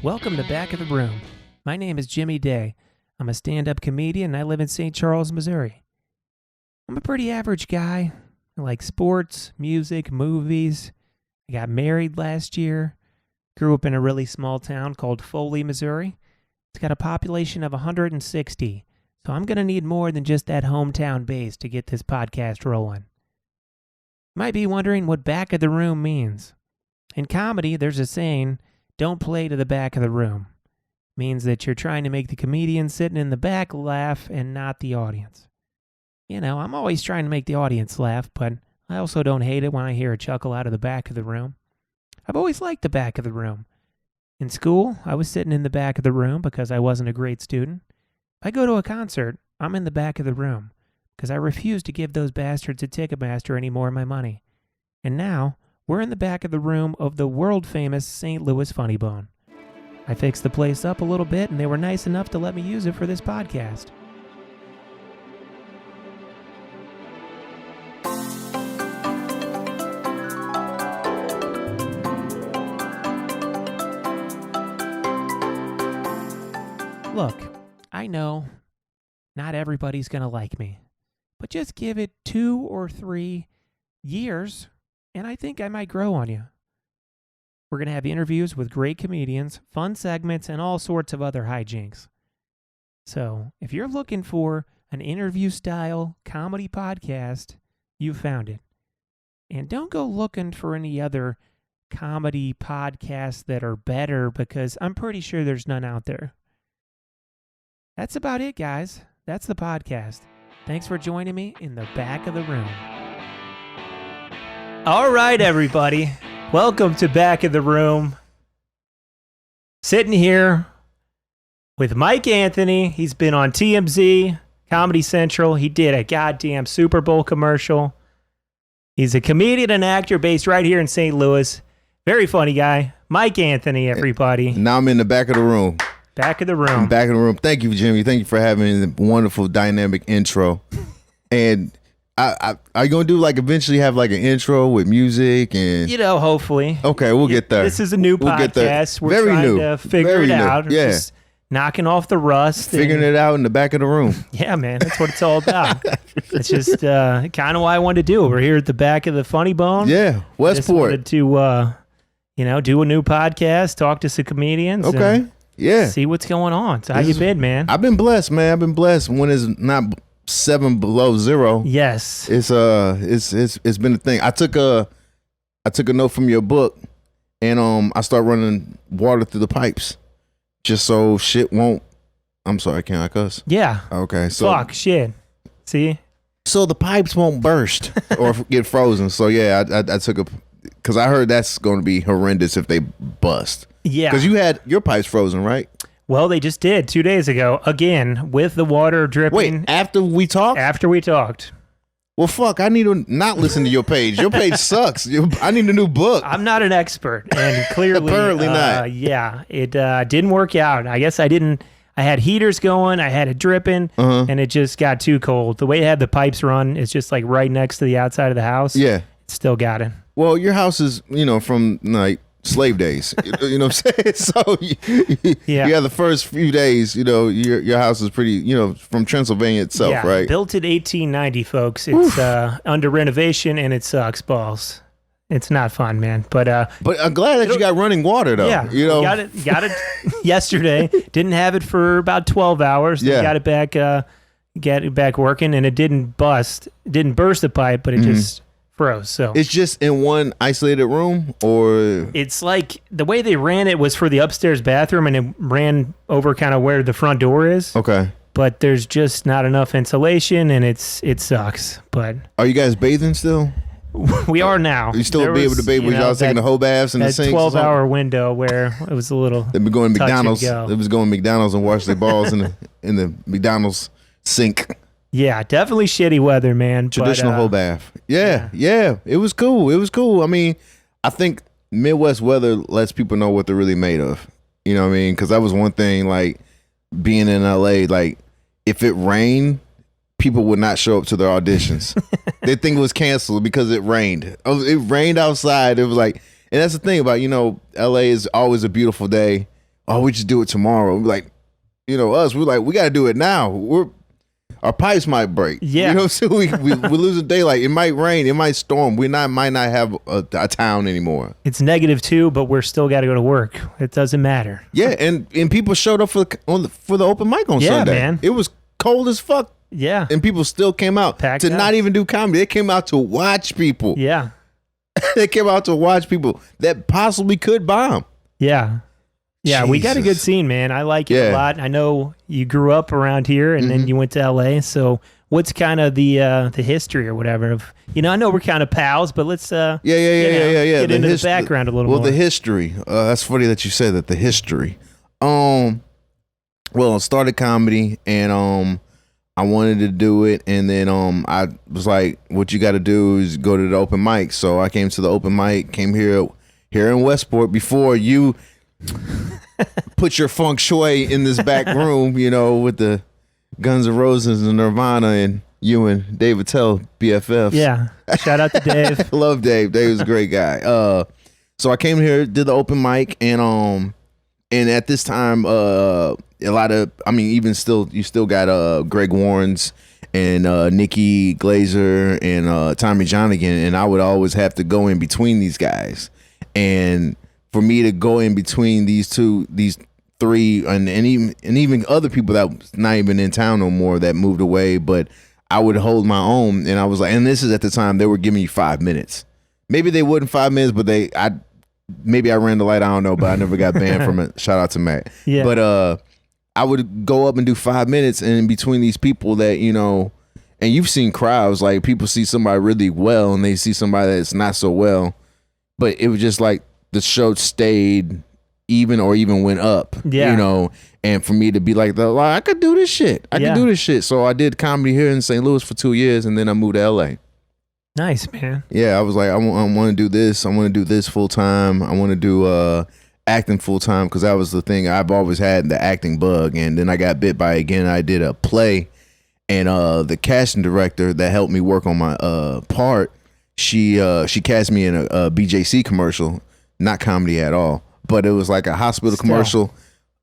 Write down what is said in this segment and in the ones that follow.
welcome to Back of the Room. My name is Jimmy Day. I'm a stand-up comedian and I live in St. Charles, Missouri. I'm a pretty average guy. I like sports, music, movies. I got married last year. Grew up in a really small town called Foley, Missouri. It's got a population of 160, so I'm going to need more than just that hometown base to get this podcast rolling. You might be wondering what back of the room means. In comedy, there's a saying, don't play to the back of the room. Means that you're trying to make the comedian sitting in the back laugh and not the audience. You know, I'm always trying to make the audience laugh, but I also don't hate it when I hear a chuckle out of the back of the room. I've always liked the back of the room. In school, I was sitting in the back of the room because I wasn't a great student. If I go to a concert, I'm in the back of the room because I refuse to give those bastards at Ticketmaster any more of my money. And now, we're in the back of the room of the world-famous St. Louis Funny Bone. I fixed the place up a little bit, and they were nice enough to let me use it for this podcast. Look, I know not everybody's going to like me, but just give it 2 or 3 years, and I think I might grow on you. We're going to have interviews with great comedians, fun segments, and all sorts of other hijinks. So, if you're looking for an interview-style comedy podcast, you found it. And don't go looking for any other comedy podcasts that are better, because I'm pretty sure there's none out there. That's about it, guys. That's the podcast. Thanks for joining me in the back of the room. All right, everybody. Welcome to Back of the Room. Sitting here with Mike Anthony. He's been on TMZ, Comedy Central. He did a goddamn Super Bowl commercial. He's a comedian and actor based right here in St. Louis. Very funny guy. Mike Anthony, everybody. Now I'm in the back of the room. Back of the room. Back of the room. Thank you, Jimmy. Thank you for having the wonderful, dynamic intro. And are you going to do eventually have an intro with music and... hopefully. Okay, we'll get there. This is a new podcast. We're Very trying new. to figure Very it new. out. Yeah. Just knocking off the rust. Figuring it out in the back of the room. Yeah, man. That's what it's all about. It's just kind of what I wanted to do. We're here at the back of the Funny Bone. Yeah, Westport. Just wanted to, do a new podcast, talk to some comedians. Okay, yeah. See what's going on. So how you been, man? I've been blessed, man. I've been blessed. When it's not 7 below zero. Yes. It's been a thing. I took a note from your book, and I start running water through the pipes, just so shit won't. I'm sorry, can I cuss? Yeah. Okay. So fuck shit. See. So the pipes won't burst or get frozen. So yeah, I took because I heard that's going to be horrendous if they bust. Yeah. Because you had your pipes frozen, right? Well, they just did 2 days ago, again, with the water dripping. Wait, after we talked? After we talked. Well, fuck, I need to not listen to your page. Your page sucks. I need a new book. I'm not an expert, and clearly... Apparently not. Yeah, it didn't work out. I guess I had heaters going, I had it dripping, and it just got too cold. The way it had the pipes run is just right next to the outside of the house. Yeah. It still got it. Well, your house is, from slave days, you know what I'm saying? So yeah, the first few days, your house is pretty, from Transylvania itself, right? Built in 1890, folks. It's under renovation and it sucks balls. It's not fun, man. But I'm glad that you got running water though. Yeah, got it yesterday. Didn't have it for about 12 hours. Yeah, got it back working, and it didn't bust. It didn't burst the pipe, but it just froze. So it's just in one isolated room, or it's the way they ran it was for the upstairs bathroom, and it ran over kind of where the front door is. Okay. But there's just not enough insulation, and it sucks. But are you guys bathing still? We are now. You still be able to bathe when y'all taking the whole baths and the sinks? That 12-hour window where it was a little. They've been going to McDonald's. They was going to McDonald's and wash their balls in the McDonald's sink. Yeah, definitely shitty weather, man. Traditional whole bath. Yeah. It was cool. I mean, I think Midwest weather lets people know what they're really made of. You know what I mean? Because that was one thing, being in LA, if it rained, people would not show up to their auditions. They think it was canceled because it rained. It rained outside. It was and that's the thing about, LA is always a beautiful day, oh, we just do it tomorrow. We're like, we're like, we got to do it now. Our pipes might break. Yeah. So we losing daylight. It might rain. It might storm. Might not have a town anymore. It's -2, but we're still got to go to work. It doesn't matter. Yeah, and people showed up for the open mic on Sunday. Man. It was cold as fuck. Yeah. And people still came out Packed to up. not even do comedy. They came out to watch people. Yeah. They came out to watch people that possibly could bomb. Yeah. Yeah, we got a good scene, man. I like it a lot. I know you grew up around here and then you went to LA. So what's kind of the history or whatever of, I know we're kind of pals, but let's get into the background a little more. Well, the history. That's funny that you said that, the history. Well, I started comedy and I wanted to do it, and then I was like, what you got to do is go to the open mic. So I came to the open mic, came here in Westport before you put your feng shui in this back room, with the Guns N' Roses and Nirvana and you and Dave Attell, BFFs. Yeah. Shout out to Dave. Love Dave. Dave was a great guy. So I came here, did the open mic, and at this time, even still, you still got Greg Warrens and Nikki Glazer and Tommy Johnigan, and I would always have to go in between these guys. And for me to go in between these three, and even other people that was not even in town no more that moved away, but I would hold my own. And I was like, and this is at the time they were giving you 5 minutes. Maybe they wouldn't 5 minutes, but maybe I ran the light. I don't know, but I never got banned from it. Shout out to Matt. Yeah. But I would go up and do 5 minutes, and in between these people that and you've seen crowds, like people see somebody really well and they see somebody that's not so well, but it was just like the show stayed even or even went up. Yeah. And for me to be like, I could do this shit. I could do this shit. So I did comedy here in St. Louis for 2 years, and then I moved to LA. Nice, man. Yeah, I was like, I want to do this. I want to do this full time. I want to do acting full time, because that was the thing. I've always had the acting bug, and then I got bit by it again. I did a play, and the casting director that helped me work on my part, she cast me in a BJC commercial, not comedy at all, but it was like a hospital commercial.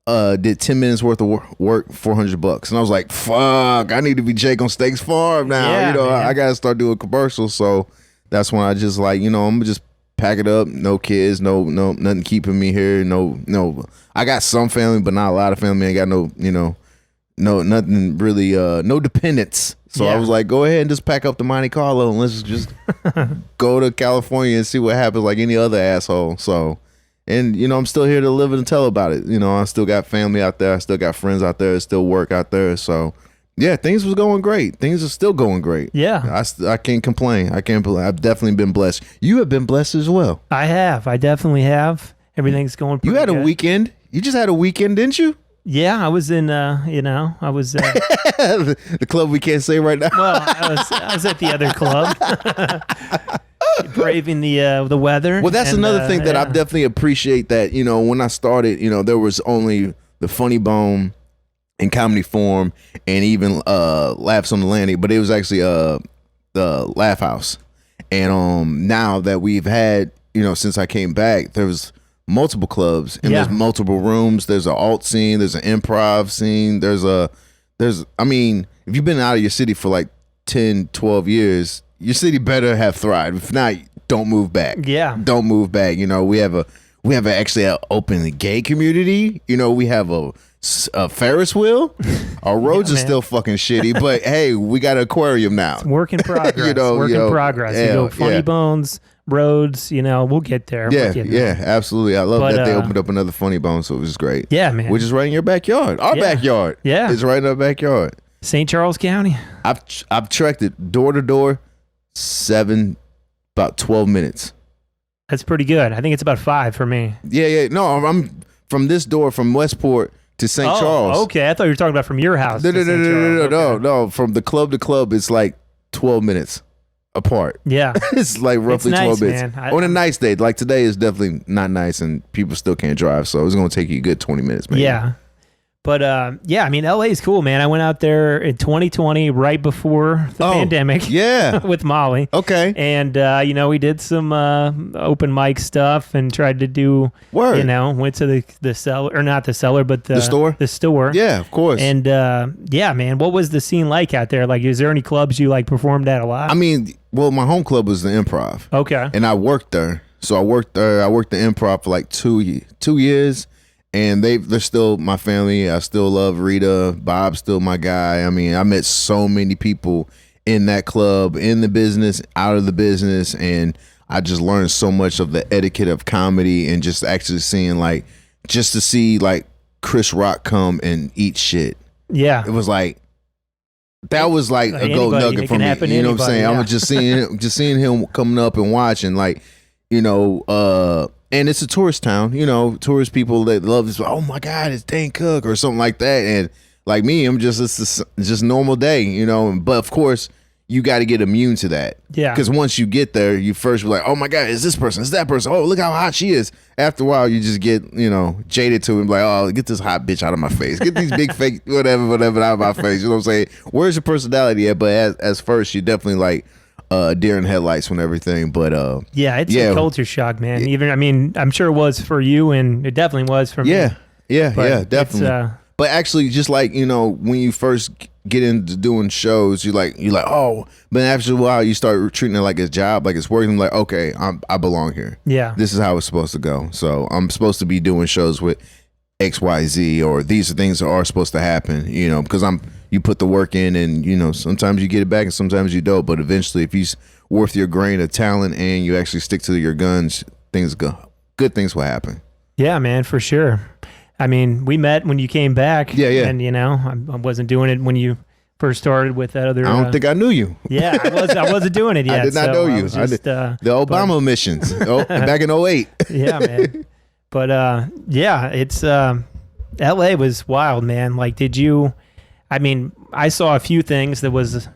Did 10 minutes worth of work, $400, and I was like, fuck, I need to be Jake on Steaks Farm now. Yeah, I gotta start doing commercials. So that's when I just like, I'm gonna just pack it up. No kids, no nothing keeping me here. No, I got some family, but not a lot of family. I got no nothing really, no dependents. So I was like, go ahead and just pack up the Monte Carlo and let's just go to California and see what happens, like any other asshole. So, and I'm still here to live and tell about it. I still got family out there. I still got friends out there. I still work out there. So yeah, things was going great. Things are still going great. Yeah. I can't complain. I've definitely been blessed. You have been blessed as well. I have. I definitely have. Everything's going pretty You had a good. weekend. You just had a weekend, didn't you? Yeah, I was in, I was... the club we can't say right now. Well, I was at the other club. Braving the weather. Well, that's another thing that I definitely appreciate, that, when I started, there was only the Funny Bone and Comedy Forum and even Laughs on the Landing, but it was actually the Laugh House. And now that we've had, since I came back, there was multiple clubs and there's multiple rooms. There's an alt scene, there's an improv scene, there's if you've been out of your city for like 10, 12 years, your city better have thrived. If not, don't move back. Yeah. Don't move back. We have actually an open gay community. We have a Ferris wheel. Our roads are still fucking shitty, but hey, we got an aquarium now. It's work in progress. Work in progress. Yeah, you go Funny Bones, roads, we'll get there. Yeah, absolutely. I love that they opened up another Funny Bone, so it was great. Yeah, man. Which is right in your backyard. Our backyard. Yeah. It's right in our backyard. St. Charles County. I've trekked it door to door, about 12 minutes. That's pretty good. I think it's about 5 for me. Yeah. No, I'm from this door from Westport to St. Charles. Okay. I thought you were talking about from your house. No. From the club to club, it's like 12 minutes apart. Yeah. It's like roughly 12 minutes. Man. On a nice day, like today is definitely not nice and people still can't drive, so it's going to take you a good 20 minutes, maybe. Yeah. But yeah, I mean, LA is cool, man. I went out there in 2020, right before the pandemic. Yeah. With Molly. Okay. And we did some open mic stuff and tried to do. Word. Went to the cellar, or not the cellar, but the store. The store. Yeah, of course. And yeah, man, what was the scene like out there? Like, is there any clubs you like performed at a lot? I mean, well, my home club was the Improv. Okay. And I worked there. So I worked there. I worked the Improv for like 2 years. And they're still my family. I still love Rita. Bob's still my guy. I mean, I met so many people in that club, in the business, out of the business, and I just learned so much of the etiquette of comedy and just actually seeing just to see Chris Rock come and eat shit. Yeah. It was that was like a gold nugget for me. You know what I'm saying? Yeah. I was just seeing him coming up and watching and it's a tourist town, tourist people that love this. Oh my God, it's Dane Cook or something like that. And like me, it's just normal day, But of course, you got to get immune to that. Yeah. Because once you get there, you first be like, oh my God, is this person? Is that person? Oh, look how hot she is. After a while, you just get, jaded to it and be like, oh, get this hot bitch out of my face. Get these big fake whatever out of my face. You know what I'm saying? Where's your personality at? But as first, you definitely deer in headlights when everything, but yeah, it's a culture shock, man. Even I'm sure it was for you, and it definitely was for me. Yeah, definitely. But actually, just when you first get into doing shows, you're like, oh, but after a while, you start treating it like a job, like it's working. Like, okay, I belong here. Yeah, this is how it's supposed to go. So I'm supposed to be doing shows with XYZ, or these are things that are supposed to happen. Because you put the work in, and sometimes you get it back and sometimes you don't, but eventually if you're worth your grain of talent and you actually stick to your guns, good things will happen. Yeah, man, for sure. I mean, we met when you came back. Yeah. And I wasn't doing it when you first started with that other. I don't think I knew you. Yeah, I wasn't doing it yet. I did not know you. I did, the Obama missions back in 2008. Yeah, man. But yeah, it's LA was wild, man. Like, did you? I mean, I saw a few things that was,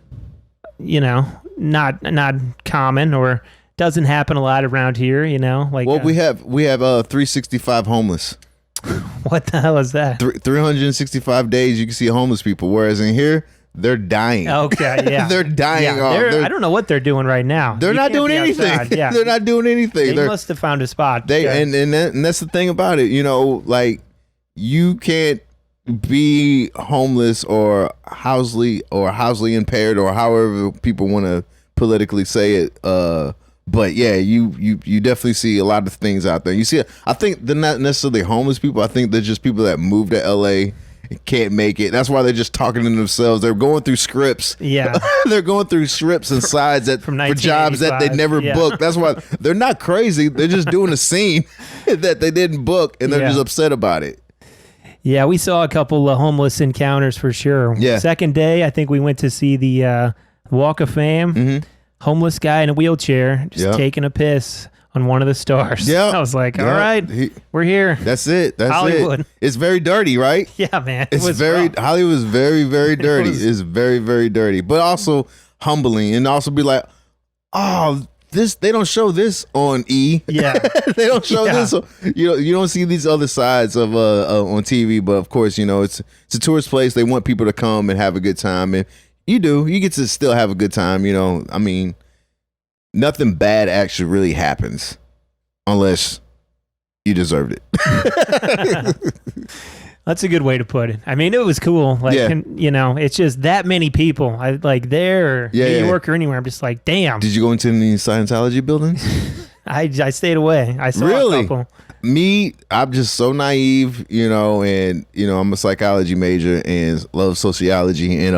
not common or doesn't happen a lot around here. Well, we have 365 homeless. What the hell is that? 365 days you can see homeless people, whereas in here they're dying. Okay, yeah, they're dying off. I don't know what they're doing right now. They're not doing anything. Yeah, they're not doing anything. They must have found a spot. And that's the thing about it. You can't be homeless or housely impaired, or however people want to politically say it. But yeah, you definitely see a lot of things out there. You see, I think they're not necessarily homeless people. I think they're just people that moved to LA and can't make it. That's why they're just talking to themselves. They're going through scripts. Yeah, they're going through scripts and sides for jobs that they never booked. That's why they're not crazy. They're just doing a scene that they didn't book, and they're just upset about it. Yeah, we saw a couple of homeless encounters for sure. Yeah. Second day, I think we went to see the Walk of Fame. Mm-hmm. Homeless guy in a wheelchair just taking a piss on one of the stars. Yeah, I was like, all right, we're here. That's it. That's Hollywood. It. It's very dirty, right? Yeah, man. Hollywood's very, very dirty. It's very, very dirty, but also humbling, and also be like, oh, they don't show this on E. Yeah, they don't show this. You don't see these other sides of on TV, but of course, it's a tourist place. They want people to come and have a good time, and you get to still have a good time. I mean, nothing bad actually really happens unless you deserved it. That's a good way to put it. I mean, it was cool. Like, it's just that many people. I like there, or New York, or anywhere. I'm just like, damn. Did you go into any Scientology buildings? I stayed away. I saw a couple. Me, I'm just so naive, and I'm a psychology major and love sociology, and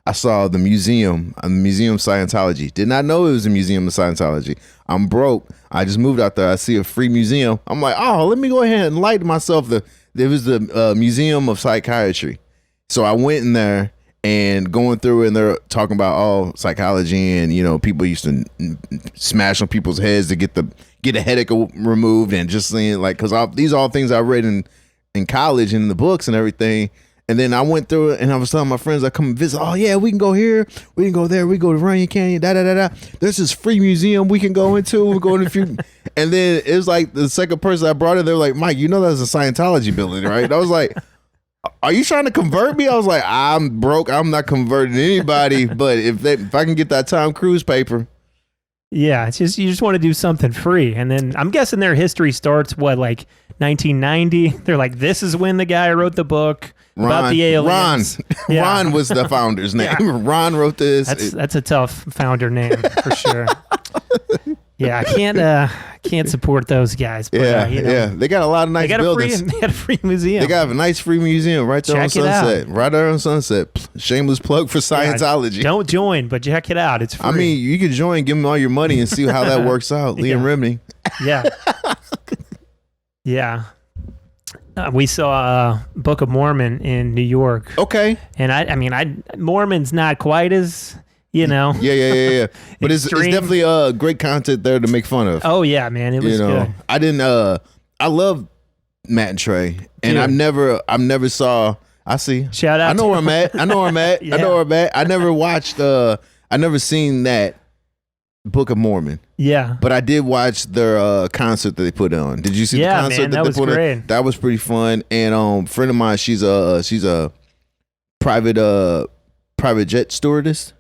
I saw the museum of Scientology. Did not know it was a museum of Scientology. I'm broke. I just moved out there. I see a free museum. I'm like, oh, let me go ahead and enlighten myself. There was the Museum of Psychiatry. So I went in there and going through it, and they're talking about psychology, and people used to smash on people's heads to get a headache removed, and just saying because these are all things I read in college and in the books and everything. And then I went through it, and I was telling my friends, I come and visit. Oh yeah, we can go here, we can go there, we go to Runyon Canyon, da da da da. There's this free museum we can go into. We're going to a few, and then it was like the second person I brought in, they were like, Mike, that's a Scientology building, right? And I was like, are you trying to convert me? I was like, I'm broke. I'm not converting anybody. But if I can get that Tom Cruise paper. Yeah, it's just you just want to do something free. And then I'm guessing their history starts, what, like 1990? They're like, this is when the guy who wrote the book about the aliens. Yeah. Ron was the founder's name. Yeah. Ron wrote this. That's a tough founder name for sure. Yeah, I can't support those guys. But, yeah. They got a lot of nice buildings. They got a free museum. They got a nice free museum right there on Sunset. Right there on Sunset. Shameless plug for Scientology. Yeah, don't join, but check it out. It's free. I mean, you can join, give them all your money, and see how that works out. Liam Remney. Yeah. Yeah. We saw Book of Mormon in New York. Okay. And I mean, Mormon's not quite as... Yeah. But it's definitely great content there to make fun of. Oh yeah, man, it was good. I love Matt and Trey, and I've never saw. I see. Shout out. I know where I'm at. Yeah. I know where I'm at. I never watched. I never seen that Book of Mormon. Yeah. But I did watch their concert that they put on. Did you see the concert that they put on? That was pretty fun. And a friend of mine, she's a private jet stewardess.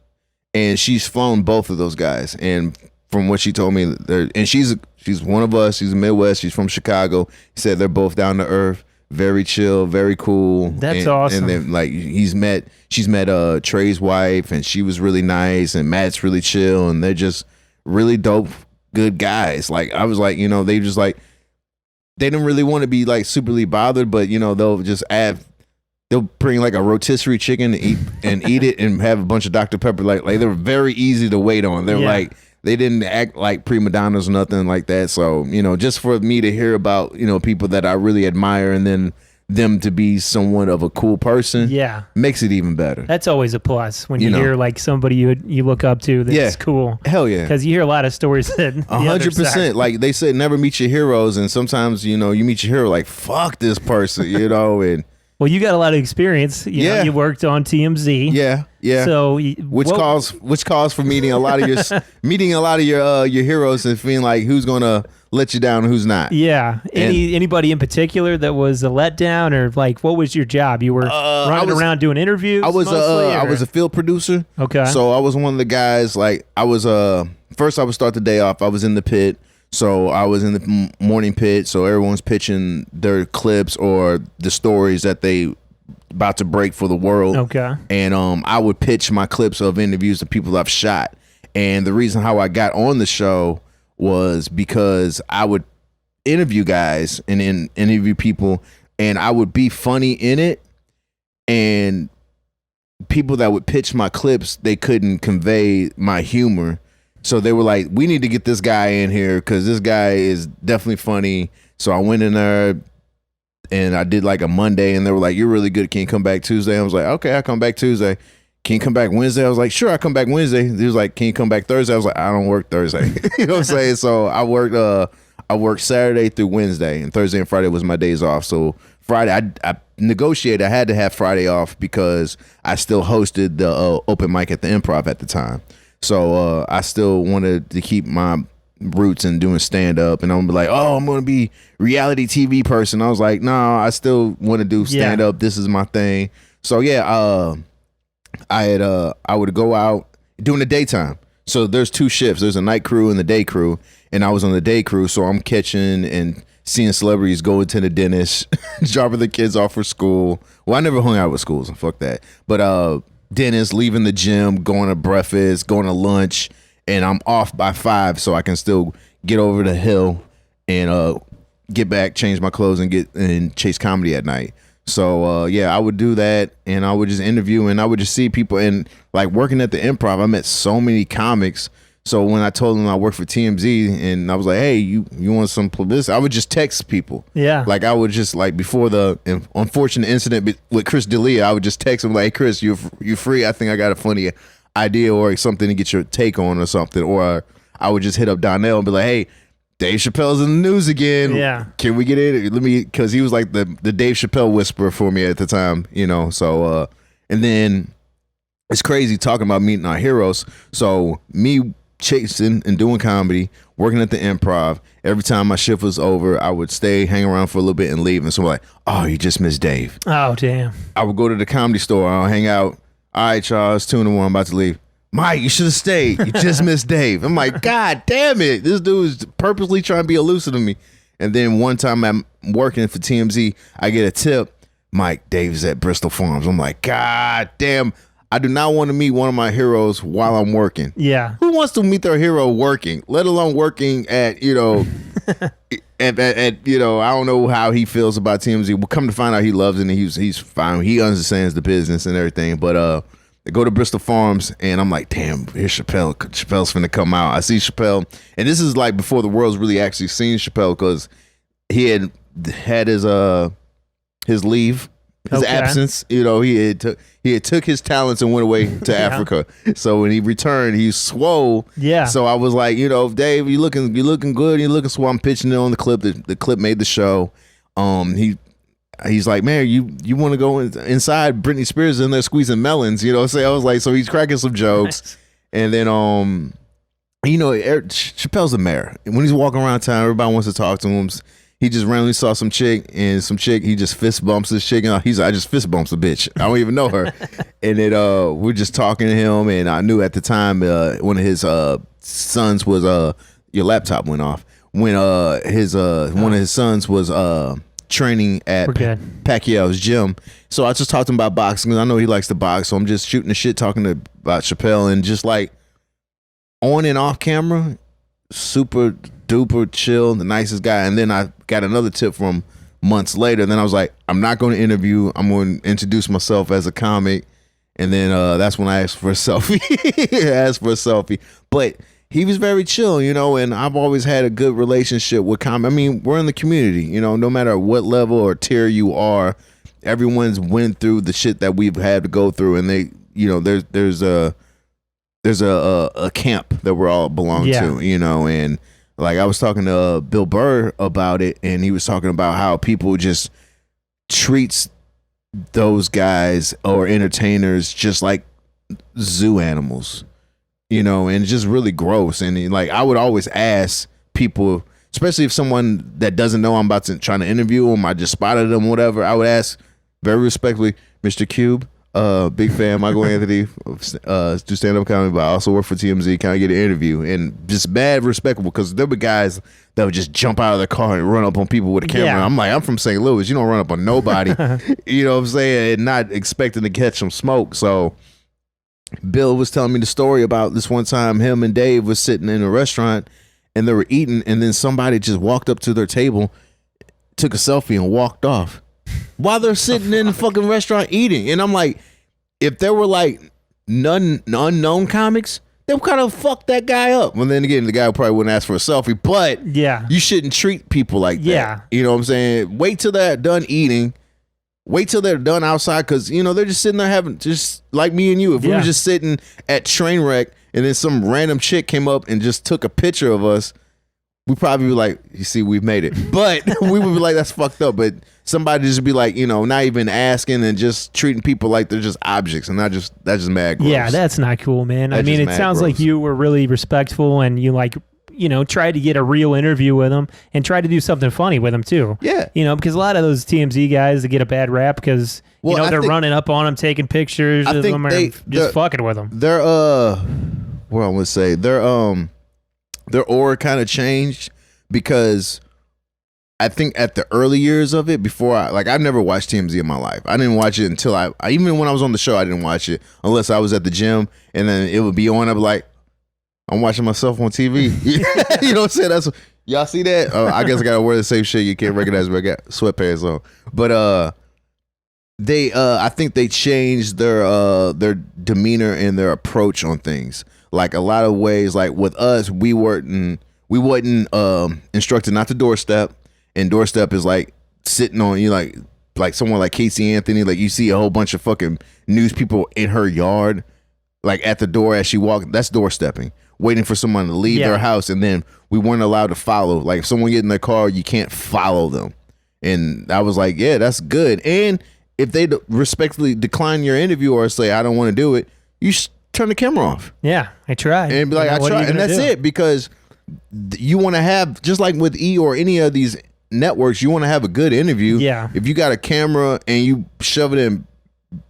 And she's flown both of those guys. And from what she told me, and she's one of us. She's a Midwest. She's from Chicago. He said they're both down to earth, very chill, very cool. That's awesome. And then like she's met Trey's wife, and she was really nice. And Matt's really chill, and they're just really dope, good guys. Like I was like, they just like they didn't really want to be like superly bothered, but they'll just they'll bring like a rotisserie chicken and eat it and have a bunch of Dr. Pepper. Like they're very easy to wait on. They're like, they didn't act like prima donnas or nothing like that. So, just for me to hear about, people that I really admire and then them to be somewhat of a cool person, makes it even better. That's always a plus when you hear like somebody you look up to that's cool. Hell yeah. Because you hear a lot of stories that 100%. Like they said, never meet your heroes. And sometimes, you meet your hero like, fuck this person, and well, you got a lot of experience. You worked on TMZ. Yeah. So, which calls for meeting a lot of your heroes and feeling like who's gonna let you down and who's not. Yeah. Anybody in particular that was a letdown, or like what was your job? You were running around doing interviews. I was a field producer. Okay. So I was one of the guys. Like I was first I would start the day off. I was in the pit. So I was in the morning pit, so everyone's pitching their clips or the stories that they about to break for the world. Okay. And I would pitch my clips of interviews to people I've shot. And the reason how I got on the show was because I would interview guys and interview people, and I would be funny in it. And people that would pitch my clips, they couldn't convey my humor. So they were like, we need to get this guy in here because this guy is definitely funny. So I went in there and I did like a Monday, and they were like, you're really good. Can you come back Tuesday? I was like, okay, I'll come back Tuesday. Can you come back Wednesday? I was like, sure, I'll come back Wednesday. He was like, can you come back Thursday? I was like, I don't work Thursday. You know what I'm saying? So I worked Saturday through Wednesday, and Thursday and Friday was my days off. So Friday, I negotiated. I had to have Friday off because I still hosted the open mic at the Improv at the time. So I still wanted to keep my roots in doing stand up, and I'm like, oh, I'm gonna be reality TV person. I was like, no, I still want to do stand up. This is my thing. So I would go out during the daytime. So there's two shifts. There's a night crew and the day crew, and I was on the day crew. So I'm catching and seeing celebrities going to the dentist, dropping the kids off for school. Well, I never hung out with schools, and fuck that. But dentist, leaving the gym, going to breakfast, going to lunch, and I'm off by 5 so I can still get over the hill and get back, change my clothes, and chase comedy at night. So I would do that, and I would just interview, and I would just see people. And like working at the Improv, I met so many comics. So when I told them I worked for TMZ, and I was like, hey, you want some publicity? I would just text people. Yeah. Like I would just, like, before the unfortunate incident with Chris D'Elia, I would just text him like, hey, Chris, you free? I think I got a funny idea or something to get your take on or something. Or I would just hit up Donnell and be like, hey, Dave Chappelle's in the news again. Yeah. Can we get in? Because he was like the Dave Chappelle whisperer for me at the time, So, and then it's crazy talking about meeting our heroes. So me chasing and doing comedy, working at the Improv. Every time my shift was over, I would stay, hang around for a little bit, and leave. And so like, oh, you just missed Dave. Oh, damn. I would go to the Comedy Store. I'll hang out. All right, Charles, 2 in 1, I'm about to leave. Mike, you should have stayed. You just missed Dave. I'm like, God damn it. This dude is purposely trying to be elusive to me. And then one time I'm working for TMZ, I get a tip. Mike, Dave's at Bristol Farms. I'm like, God damn. I do not want to meet one of my heroes while I'm working. Yeah. Who wants to meet their hero working, let alone working at, you know, at you know, I don't know how he feels about TMZ. We'll come to find out he loves it and he's fine. He understands the business and everything. But they go to Bristol Farms and I'm like, damn, here's Chappelle. Chappelle's finna come out. I see Chappelle. And this is like before the world's really actually seen Chappelle because he had his leave. His absence, you know, he had took his talents and went away to Africa. So when he returned, he swole. Yeah. So I was like, you know, Dave, you looking good. You looking swole. I'm pitching it on the clip. The clip made the show. He's like, man, you want to go inside? Britney Spears in there squeezing melons. You know, so I was like, so he's cracking some jokes, and then you know, Chappelle's the mayor. And when he's walking around town, everybody wants to talk to him. He just randomly saw some chick, he just fist bumps this chick, and I just fist bumps the bitch. I don't even know her. And then we're just talking to him, and I knew at the time one of his sons was your laptop went off when one of his sons was training at Pacquiao's gym. So I just talked to him about boxing, 'cause I know he likes to box. So I'm just shooting the shit, talking about Chappelle, and just like on and off camera, super duper chill, the nicest guy. And then I got another tip from months later. Then I was like, I'm not going to interview. I'm going to introduce myself as a comic. And then that's when I asked for a selfie. But he was very chill, you know, and I've always had a good relationship with comic. I mean, we're in the community, you know, no matter what level or tier you are, everyone's went through the shit that we've had to go through. And they, you know, there's a camp that we're all belong to, you know, and like I was talking to Bill Burr about it, and he was talking about how people just treats those guys or entertainers just like zoo animals, you know, and just really gross. And like I would always ask people, especially if someone that doesn't know I'm about to trying to interview them, I just spotted them, whatever. I would ask very respectfully, Mr. Cube. Big fan, Mychael Anthony, do stand-up comedy, but I also work for TMZ. Can I get an interview? And just mad respectable, because there were guys that would just jump out of their car and run up on people with a camera. Yeah. I'm like, I'm from St. Louis. You don't run up on nobody. You know what I'm saying? And not expecting to catch some smoke. So Bill was telling me the story about this one time him and Dave was sitting in a restaurant and they were eating, and then somebody just walked up to their table, took a selfie, and walked off while they're sitting in the fucking restaurant eating. And I'm like, if there were like unknown comics, they would kind of fuck that guy up. Well, then again, the guy probably wouldn't ask for a selfie, but you shouldn't treat people like that. You know what I'm saying? Wait till they're done eating. Wait till they're done outside, because, you know, they're just sitting there having, just like me and you. If we were just sitting at Trainwreck and then some random chick came up and just took a picture of us, we'd probably be like, you see, we've made it. But we would be like, that's fucked up. But somebody just be like, you know, not even asking and just treating people like they're just objects, and that's just mad gross. Yeah, that's not cool, man. I mean, it sounds gross. Like you were really respectful, and you like, you know, tried to get a real interview with them and try to do something funny with them too. Yeah. You know, because a lot of those TMZ guys, they get a bad rap because, you know, they're running up on them, taking pictures of them, or just fucking with them. They're, what I want to say, their aura kind of changed, because I think at the early years of it, before I've never watched TMZ in my life. I didn't watch it until I even when I was on the show, I didn't watch it unless I was at the gym, and then it would be on. I'd be like, I'm watching myself on TV. You know what I'm saying? Y'all see that? I guess I gotta wear the same shit. You can't recognize me. I got sweatpants on. But I think they changed their demeanor and their approach on things. Like a lot of ways, like with us, we wasn't instructed not to doorstep. And doorstep is like sitting on you, like someone like Casey Anthony. Like you see a whole bunch of fucking news people in her yard, like at the door as she walked. That's doorstepping, waiting for someone to leave their house. And then we weren't allowed to follow. Like if someone get in their car, you can't follow them. And I was like, yeah, that's good. And if they respectfully decline your interview or say I don't want to do it, you turn the camera off. Yeah, I tried. And be like, I tried. And that's it, because you want to have, just like with E! or any of these networks, you want to have a good interview. Yeah. If you got a camera and you shove it in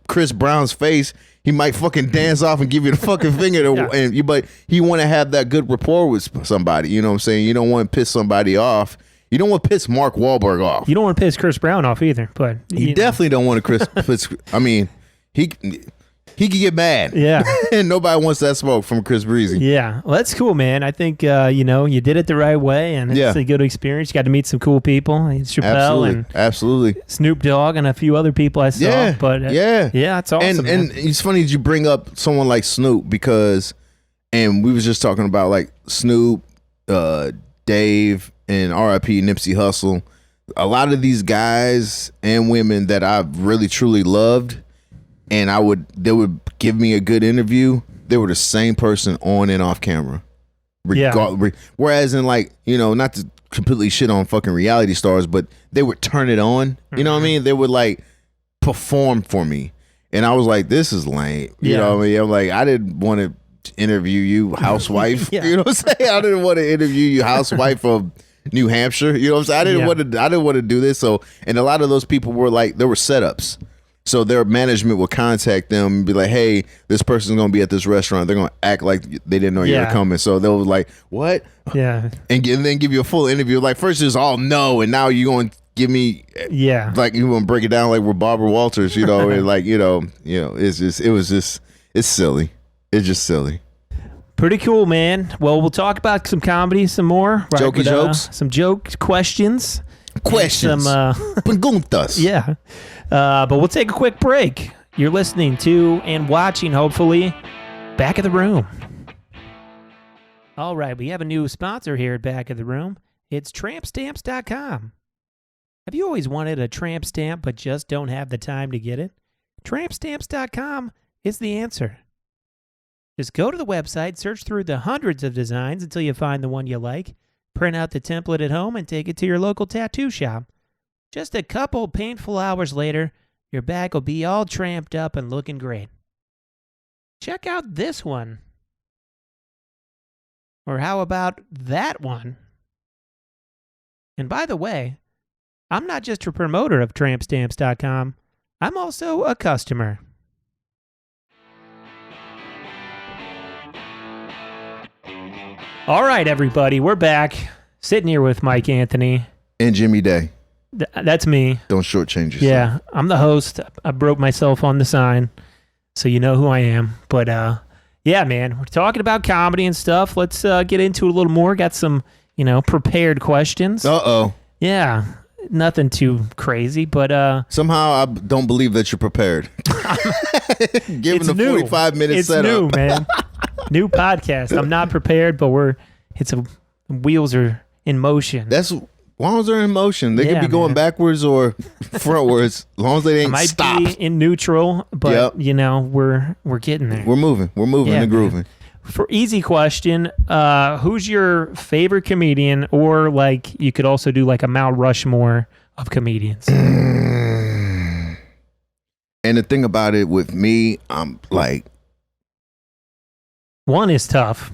Chris Brown's face, he might fucking dance off and give you the fucking finger. But you want to have that good rapport with somebody. You know what I'm saying? You don't want to piss somebody off. You don't want to piss Mark Wahlberg off. You don't want to piss Chris Brown off either. But you definitely don't want to piss. I mean, he could get mad. Yeah. And nobody wants that smoke from Chris Breezy. Yeah. Well, that's cool, man. I think, you did it the right way, and it's a good experience. You got to meet some cool people. Chappelle Absolutely. Snoop Dogg and a few other people I saw. Yeah. But it's awesome. And it's funny that you bring up someone like Snoop, because, and we was just talking about like Snoop, Dave, and R.I.P. Nipsey Hussle. A lot of these guys and women that I've really truly loved, and they would give me a good interview. They were the same person on and off camera. Whereas in, like, not to completely shit on fucking reality stars, but they would turn it on. You know what I mean? They would like perform for me. And I was like, this is lame. You know what I mean? I'm like, I didn't want to interview you, housewife. You know what I'm saying? I didn't want to interview you, housewife of New Hampshire. You know what I'm saying? I didn't want to do this. So, and a lot of those people were like, there were setups. So their management would contact them and be like, hey, this person's going to be at this restaurant. They're going to act like they didn't know you were coming. So they were like, what? Yeah. And then give you a full interview. Like, first it's all no, and now you're going to give me, like, you want to break it down like we're Barbara Walters, and like, it's silly. It's just silly. Pretty cool, man. Well, we'll talk about some comedy some more. Right? Jokey jokes. Some joke questions. Questions. Some preguntas. Yeah. But we'll take a quick break. You're listening to and watching, hopefully, Back of the Room. All right, we have a new sponsor here at Back of the Room. It's TrampStamps.com. Have you always wanted a tramp stamp but just don't have the time to get it? TrampStamps.com is the answer. Just go to the website, search through the hundreds of designs until you find the one you like, print out the template at home, and take it to your local tattoo shop. Just a couple painful hours later, your back will be all tramped up and looking great. Check out this one. Or how about that one? And by the way, I'm not just a promoter of TrampStamps.com. I'm also a customer. All right, everybody, we're back. Sitting here with Mike Anthony. And Jimmy Day. That's me. Don't shortchange yourself. Yeah, I'm the host. I broke myself on the sign, so you know who I am. But, yeah, man, we're talking about comedy and stuff. Let's get into it a little more. Got some, prepared questions. Uh-oh. Yeah, nothing too crazy, but... Somehow I don't believe that you're prepared. Given the 45-minute setup. It's new, man. New podcast. I'm not prepared, but wheels are in motion. As long as they're in motion, they could be going backwards or frontwards. As long as they ain't stopped. Might be in neutral, but we're getting there. We're moving and grooving. For easy question, who's your favorite comedian, or like you could also do like a Mount Rushmore of comedians? And the thing about it with me, I'm like, one is tough.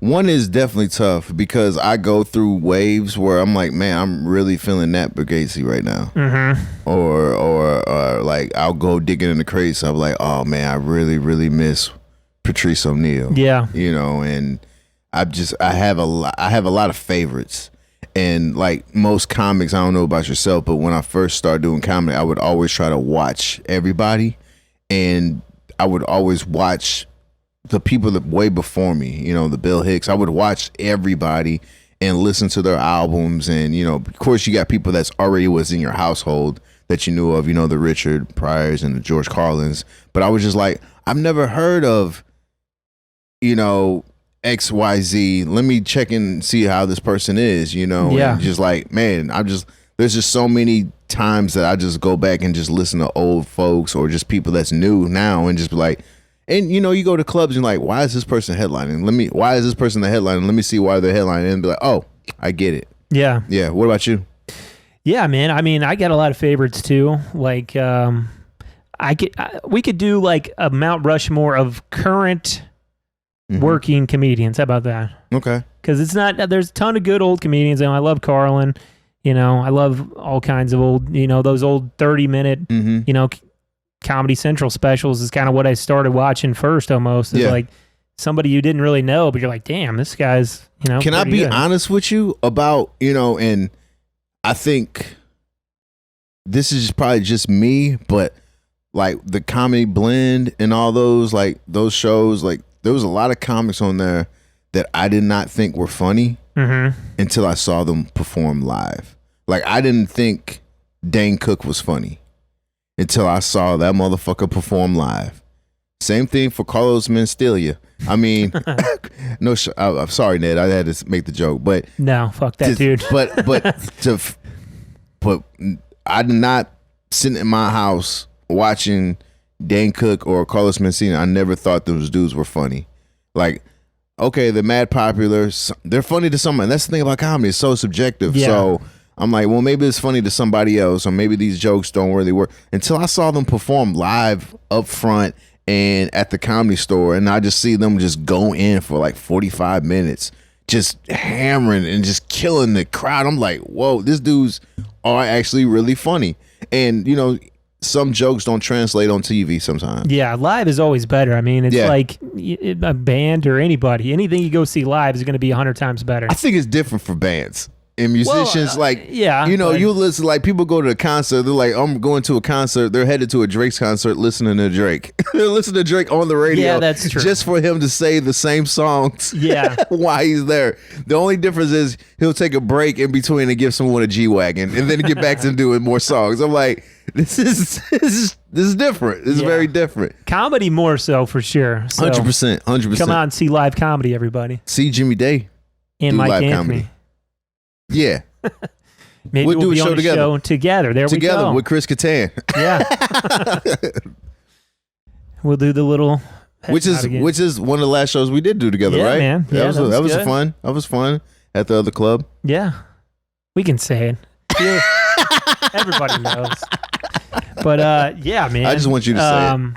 One is definitely tough because I go through waves where I'm like, man, I'm really feeling Nat Bargatze right now. Mm-hmm. Or like I'll go digging in the crates. I'm like, oh man, I really, really miss Patrice O'Neal. Yeah. And I have a lot of favorites. And like most comics, I don't know about yourself, but when I first started doing comedy, I would always try to watch everybody, and I would always watch the people that way before me, the Bill Hicks. I would watch everybody and listen to their albums. And, of course you got people that's already was in your household that you knew of, the Richard Pryors and the George Carlins. But I was just like, I've never heard of, XYZ. Let me check and see how this person is, Yeah. And just like, man, there's just so many times that I just go back and just listen to old folks or just people that's new now and just be like, and you go to clubs and you're like, why is this person headlining? Why is this person the headlining? Let me see why they're headlining, and be like, oh, I get it. Yeah. Yeah. What about you? Yeah, man. I mean, I got a lot of favorites too. Like, we could do like a Mount Rushmore of current working comedians. How about that? Okay. Because it's not, there's a ton of good old comedians. I love Carlin. I love all kinds of old, those old 30-minute, Comedy Central specials is kind of what I started watching first almost. It's like somebody you didn't really know, but you're like, damn, this guy's, Can I be good. honest with you about, and I think this is probably just me, but like the Comedy Blend and all those, like those shows, like there was a lot of comics on there that I did not think were funny until I saw them perform live. Like I didn't think Dane Cook was funny until I saw that motherfucker perform live. Same thing for Carlos Mencia. I mean, I'm sorry, Ned. I had to make the joke, but no, fuck that dude. but I did not sit in my house watching Dane Cook or Carlos Mencia. I never thought those dudes were funny. Like, okay, they're mad popular. They're funny to someone. That's the thing about comedy. It's so subjective. Yeah. So I'm like, well, maybe it's funny to somebody else, or maybe these jokes don't really work. Until I saw them perform live up front and at the Comedy Store, and I just see them just go in for like 45 minutes, just hammering and just killing the crowd. I'm like, whoa, these dudes are actually really funny. And, some jokes don't translate on TV sometimes. Yeah, live is always better. I mean, it's like a band or anybody. Anything you go see live is going to be 100 times better. I think it's different for bands. And musicians, you listen, like people go to a concert, they're like, I'm going to a concert, they're headed to a Drake's concert listening to Drake. They're listening to Drake on the radio. Yeah, that's true. Just for him to say the same songs while he's there. The only difference is he'll take a break in between and give someone a G-Wagon and then get back to doing more songs. I'm like, this is different. This is very different. Comedy more so for sure. So 100%. Come out and see live comedy, everybody. See Jimmy Day and Mike Anthony. Comedy. Yeah. Maybe we'll do a show together. There we go. Together with Chris Kattan. Yeah. We'll do the little which is one of the last shows we did do together, right? Man. Yeah, that was fun. That was fun at the other club. Yeah. We can say it. Everybody knows. But yeah, man. I just want you to say it.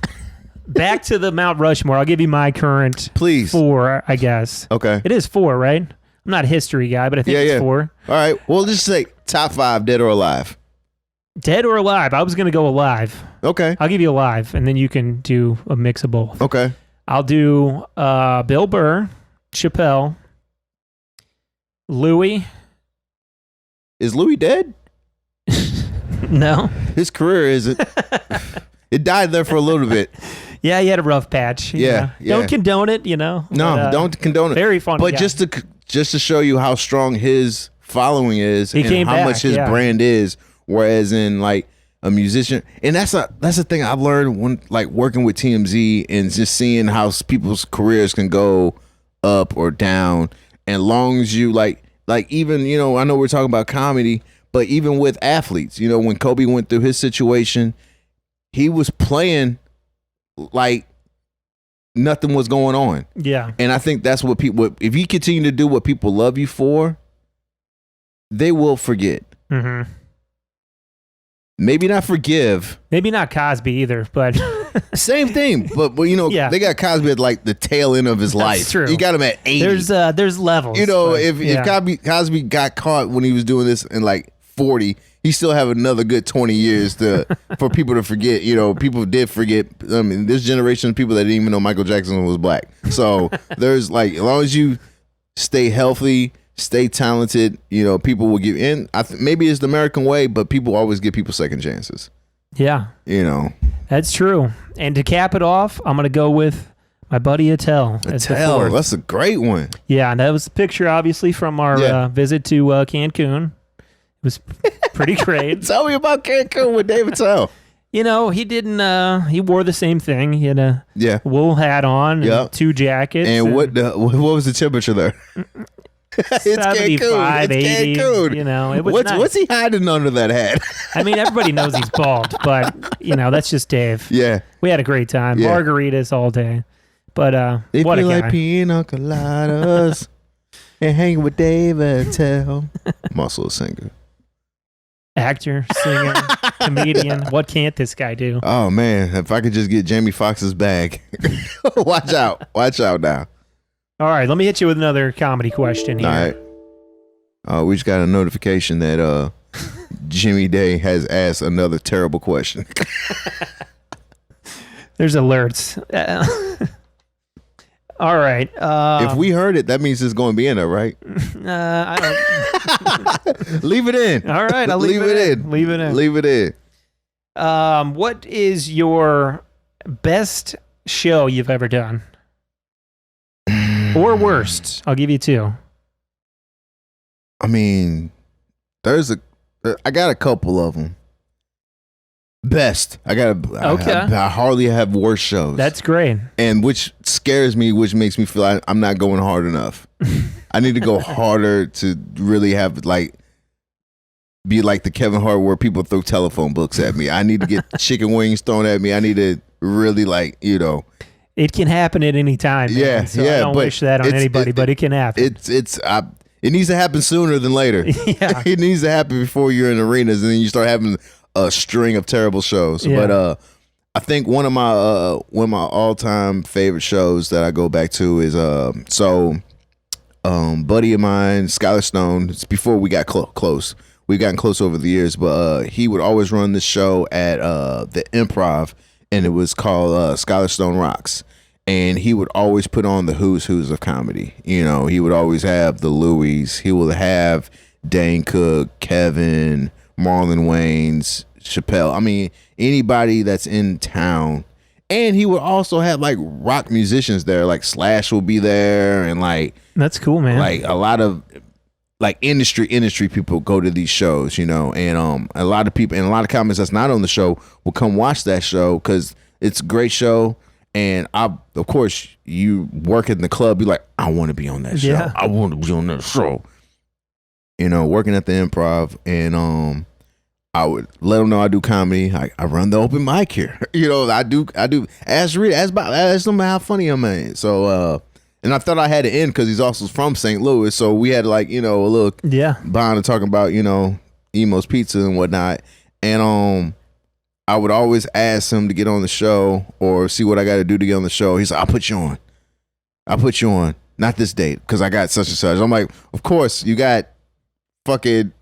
Back to the Mount Rushmore. I'll give you my current 4, I guess. Okay. It is 4, right? I'm not a history guy, but I think it's 4. All right. Well, just say top 5, dead or alive. Dead or alive? I was going to go alive. Okay. I'll give you alive, and then you can do a mix of both. Okay. I'll do Bill Burr, Chappelle, Louis. Is Louis dead? No. His career isn't. It died there for a little bit. Yeah, he had a rough patch. Yeah. Don't condone it, No, but, don't condone it. Very funny But guy. just to show you how strong his following is and how much his brand is, whereas in like a musician, and that's the thing I've learned when like working with TMZ and just seeing how people's careers can go up or down, and long as you like even I know we're talking about comedy, but even with athletes, when Kobe went through his situation, he was playing like nothing was going on. Yeah. And I think that's what people, if you continue to do what people love you for, they will forget. Mm-hmm. Maybe not forgive. Maybe not Cosby either, but same thing. But they got Cosby at like the tail end of his life. That's true. You got him at 80. There's levels. If Cosby got caught when he was doing this in like 40, he still have another good 20 years for people to forget. People did forget. I mean, this generation of people that didn't even know Michael Jackson was black. So there's like, as long as you stay healthy, stay talented, people will give in. Maybe it's the American way, but people always give people second chances. Yeah. That's true. And to cap it off, I'm going to go with my buddy Attell. Attell, that's a great one. Yeah, and that was a picture, obviously, from our visit to Cancun. It was pretty great. Tell me about Cancun with Dave Attell. He didn't, he wore the same thing. He had a wool hat on and 2 jackets. And what was the temperature there? It's 75, Cancun. It's 80, Cancun. it was nice. What's he hiding under that hat? I mean, everybody knows he's bald, but, that's just Dave. Yeah. We had a great time. Yeah. Margaritas all day. But they what a feel guy. like pina coladas and hanging with Dave Attell. I'm also a singer. Actor, singer, comedian. What can't this guy do? Oh, man. If I could just get Jamie Foxx's bag. Watch out now. All right, let me hit you with another comedy question here. All right. We just got a notification that Jimmy Day has asked another terrible question. There's alerts. All right. If we heard it, that means it's going to be in there, right? I don't. Leave it in. All right, I'll leave it in. Leave it in. Leave it in. What is your best show you've ever done? Or worst? I'll give you two. I mean, I got a couple of them. Best. Okay. I hardly have worse shows. That's great. And which scares me, which makes me feel like I'm not going hard enough. I need to go harder to really have be like the Kevin Hart where people throw telephone books at me. I need to get chicken wings thrown at me. I need to really It can happen at any time. Man. Yeah, so yeah. I don't wish that on anybody, but it can happen. It needs to happen sooner than later. Yeah. It needs to happen before you're in arenas, and then you start having a string of terrible shows. Yeah. But I think one of my all-time favorite shows that I go back to is buddy of mine, Skylar Stone. It's before we got close. We've gotten close over the years, but he would always run this show at the Improv, and it was called Skylar Stone Rocks. And he would always put on the who's of comedy. You know, he would always have the Louis. He would have Dane Cook, Kevin, Marlon Wayans, Chappelle. I mean, anybody that's in town. And he would also have like rock musicians there, like Slash will be there, and like that's cool, man. Like a lot of like industry people go to these shows, you know, and a lot of people and a lot of comics that's not on the show will come watch that show because it's a great show. And of course, you work in the club, you're like, I want to be on that show. Yeah. I want to be on that show. You know, working at the Improv, and I would let them know I do comedy. I run the open mic here. You know, I do. Ask them how funny I'm at. So, and I thought I had to end because he's also from St. Louis, so we had like a little bond of talking about Emo's Pizza and whatnot, and I would always ask him to get on the show or see what I got to do to get on the show. He's like, I'll put you on. Not this date because I got such and such. I'm like, of course, you got fucking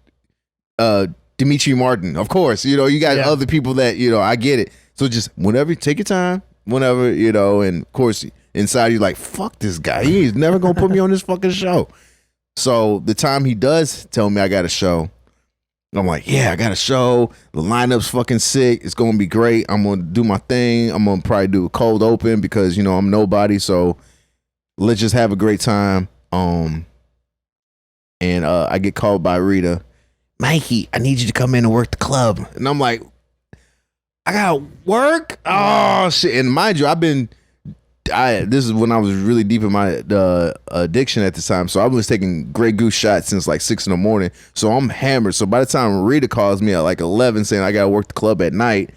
Dimitri Martin. Of course, you got other people that, I get it. So just whenever, take your time, whenever, and of course, inside you're like, fuck this guy. He's never going to put me on this fucking show. So the time he does tell me I got a show, I'm like, yeah, I got a show. The lineup's fucking sick. It's going to be great. I'm going to do my thing. I'm going to probably do a cold open because, I'm nobody. So let's just have a great time. And I get called by Rita. Mikey, I need you to come in and work the club. And I'm like, I got to work? Oh, shit. And mind you, this is when I was really deep in my addiction at the time. So I was taking Grey Goose shots since like 6 a.m. So I'm hammered. So by the time Rita calls me at like 11 saying I got to work the club at night,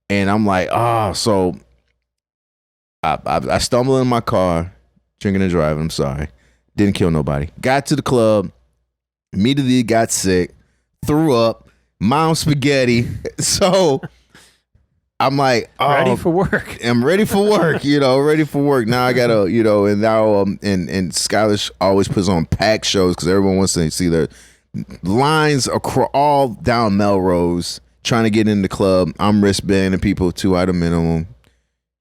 and I'm like, so I stumbled in my car, drinking and driving. I'm sorry. Didn't kill nobody. Got to the club, immediately got sick, threw up, mom spaghetti. So I'm like, ready for work. I'm ready for work, ready for work. Now I gotta, and now and Skylar always puts on packed shows because everyone wants to see their lines across all down Melrose trying to get in the club. I'm wristbanding people 2 item minimum.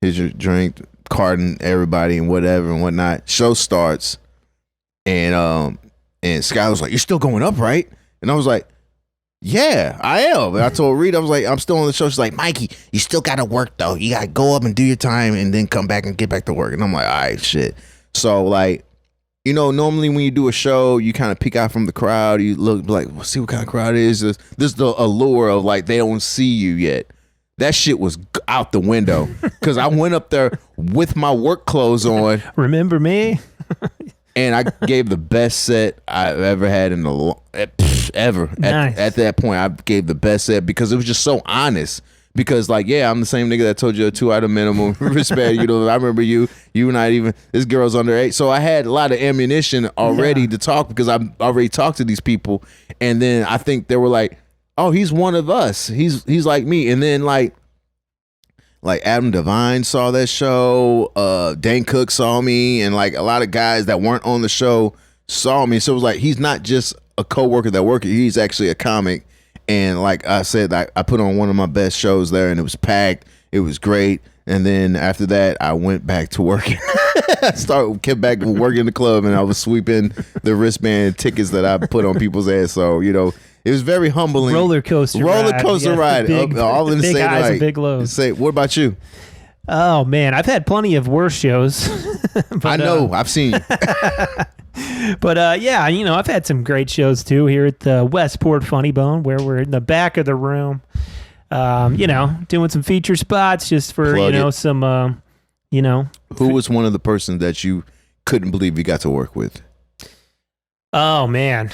Here's your drink, carding everybody and whatever and whatnot. Show starts, and Skylar's like, "You're still going up, right?" And I was like, yeah, I am. And I told Rita, I was like, I'm still on the show. She's like, Mikey, you still got to work, though. You got to go up and do your time and then come back and get back to work. And I'm like, all right, shit. So, like, normally when you do a show, you kind of peek out from the crowd. You look like, well, see what kind of crowd it is. This is the allure of, like, they don't see you yet. That shit was out the window because I went up there with my work clothes on. Remember me? And I gave the best set I've ever had in the ever. Nice. At that point, I gave the best set because it was just so honest. Because like, yeah, I'm the same nigga that told you a 2 item minimum. Respect, I remember you not even. This girl's underage, so I had a lot of ammunition already to talk because I already talked to these people, and then I think they were like, oh, he's one of us. He's like me, and then like like Adam Devine saw that show. Dane Cook saw me, and like a lot of guys that weren't on the show saw me. So it was like he's not just a coworker that works. He's actually a comic. And like I said, I put on one of my best shows there, and it was packed. It was great. And then after that, I went back to working. Kept back working the club, and I was sweeping the wristband tickets that I put on people's ass. So it was very humbling. Roller coaster ride. All in the big same highs night. and big lows. What about you? Oh man, I've had plenty of worse shows. But, I know. I've seen. But yeah, I've had some great shows too here at the Westport Funny Bone, where we're in the back of the room, doing some feature spots just for some, Who was one of the persons that you couldn't believe you got to work with? Oh man,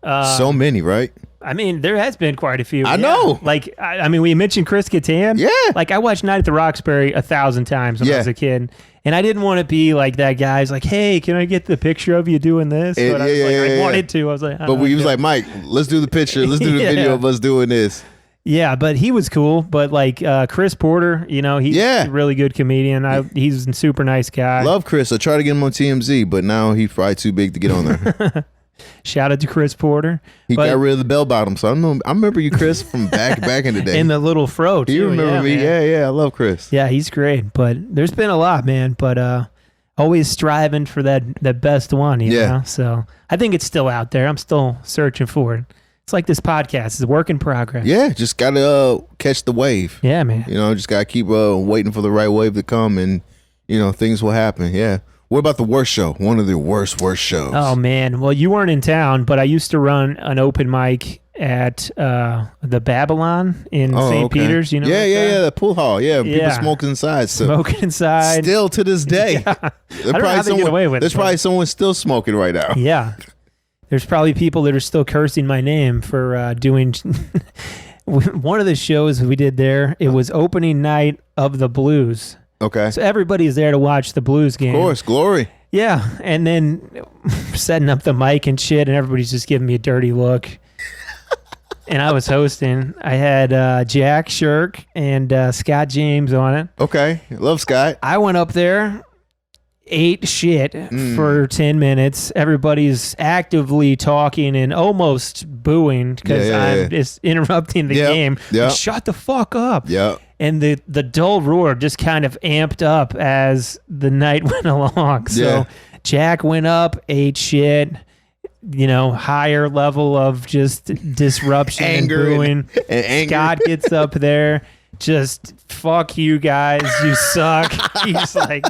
so many, right? I mean, there has been quite a few. I know. Like, I mean, we mentioned Chris Kattan. Yeah. Like, I watched Night at the Roxbury 1,000 times when I was a kid. And I didn't want to be like that guy. He's like, hey, can I get the picture of you doing this? But I wanted to. I was like, but he was like, Mike, let's do the picture. Let's do the video of us doing this. Yeah, but he was cool. But like Chris Porter, he's a really good comedian. He's a super nice guy. Love Chris. I tried to get him on TMZ, but now he's probably too big to get on there. Shout out to Chris Porter. He got rid of the bell bottom, so I remember you, Chris, from back in the day. And the little fro, too. You remember me? Man. Yeah, I love Chris. Yeah, he's great. But there's been a lot, man. But always striving for that best one, you know? So I think it's still out there. I'm still searching for it. It's like this podcast. It's a work in progress. Yeah, just got to catch the wave. Yeah, man. Just got to keep waiting for the right wave to come, and, things will happen. Yeah. What about the worst show? One of the worst shows. Oh, man. Well, you weren't in town, but I used to run an open mic at the Babylon in St. Peter's. Yeah, the pool hall. Yeah, people smoking inside. So smoking inside. Still to this day. Yeah. I don't know how they get away with it. There's probably someone still smoking right now. Yeah. There's probably people that are still cursing my name for doing... One of the shows we did there, it was opening night of the Blues. Okay. So everybody's there to watch the Blues game. Of course, glory. Yeah, and then setting up the mic and shit, and everybody's just giving me a dirty look. And I was hosting. I had Jack Shirk and Scott James on it. Okay, love Scott. I went up there, ate shit for 10 minutes. Everybody's actively talking and almost booing because I'm just interrupting the game. Yeah. Shut the fuck up. Yeah. And the dull roar just kind of amped up as the night went along. So Jack went up, ate shit, higher level of just disruption anger and booing. And Scott gets up there, just fuck you guys, you suck. He's like,